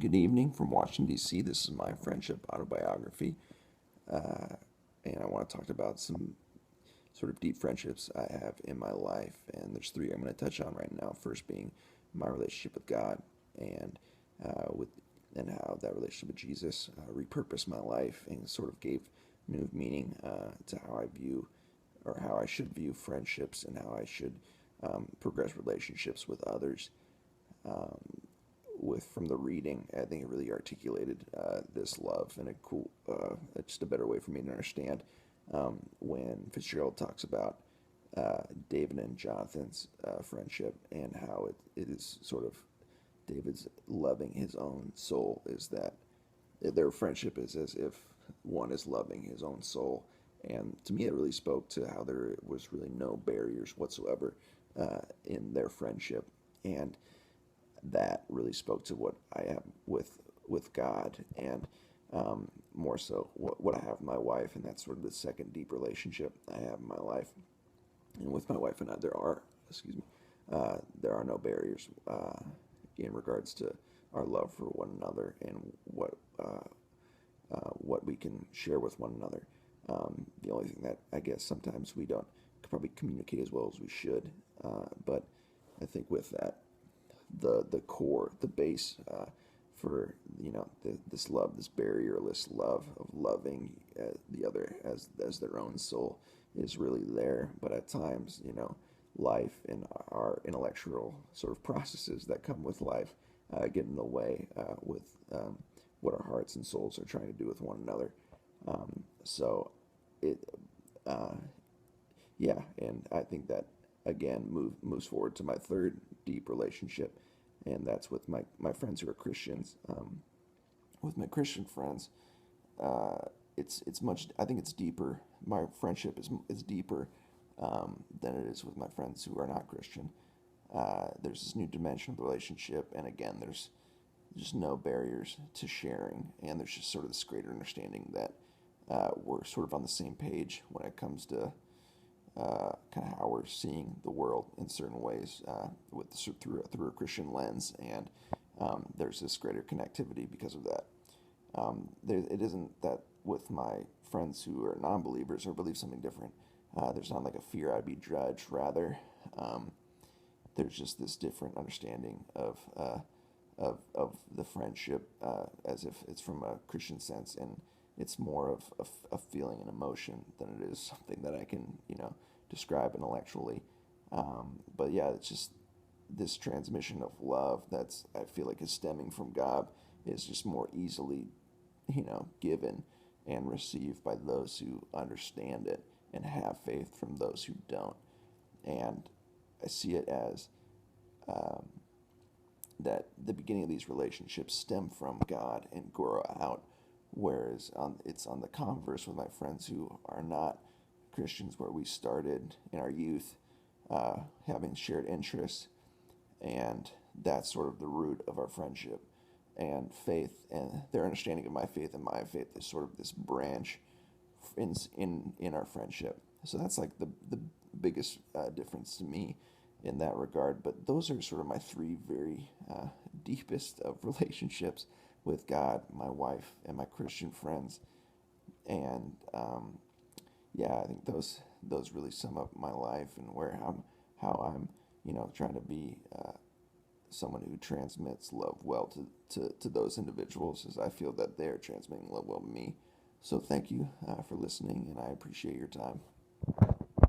Good evening from Washington, D.C. This is my friendship autobiography, and I want to talk about some sort of deep friendships I have in my life. And there's three I'm going to touch on right now. First being my relationship with God, and with and how that relationship with Jesus repurposed my life and sort of gave new meaning to how I view or how I should view friendships and how I should progress relationships with others. Um, with from the reading, I think it really articulated this love in a cool, just a better way for me to understand. When Fitzgerald talks about David and Jonathan's friendship and how it is sort of David's loving his own soul, is that their friendship is as if one is loving his own soul. And to me, it really spoke to how there was really no barriers whatsoever in their friendship. And that really spoke to what I have with God, and more so what I have with my wife, and that's sort of the second deep relationship I have in my life. And with my wife and I, there are no barriers in regards to our love for one another and what we can share with one another. The only thing that I guess sometimes we don't probably communicate as well as we should, but I think with that, the core, the base for this love, this barrierless love of loving the other as their own soul is really there. But at times, life and our intellectual sort of processes that come with life get in the way with what our hearts and souls are trying to do with one another. So it, uh, yeah, and I think that again moves forward to my third deep relationship, and that's with my friends who are Christians. With my Christian friends, uh, it's much. I think it's deeper. My friendship is deeper than it is with my friends who are not Christian. There's this new dimension of the relationship, and again, there's just no barriers to sharing, and there's just sort of this greater understanding that we're sort of on the same page when it comes to kind of how we're seeing the world in certain ways through a Christian lens, and there's this greater connectivity because of that. It isn't that with my friends who are non-believers or believe something different, there's not like a fear I'd be judged. Rather, um, there's just this different understanding of the friendship as if it's from a Christian sense, and it's more of a feeling and emotion than it is something that I can describe intellectually. But yeah, it's just this transmission of love that's I feel like is stemming from God is just more easily given and received by those who understand it and have faith from those who don't. And I see it as um, that the beginning of these relationships stem from God and grow out, whereas it's on the converse with my friends who are not Christians, where we started in our youth having shared interests, and that's sort of the root of our friendship. And faith and their understanding of my faith and my faith is sort of this branch in our friendship. So that's like the biggest difference to me in that regard. But those are sort of my three very deepest of relationships with God, my wife, and my Christian friends. And yeah, I think those really sum up my life and where how I'm trying to be someone who transmits love well to those individuals, as I feel that they're transmitting love well to me. So thank you for listening, and I appreciate your time.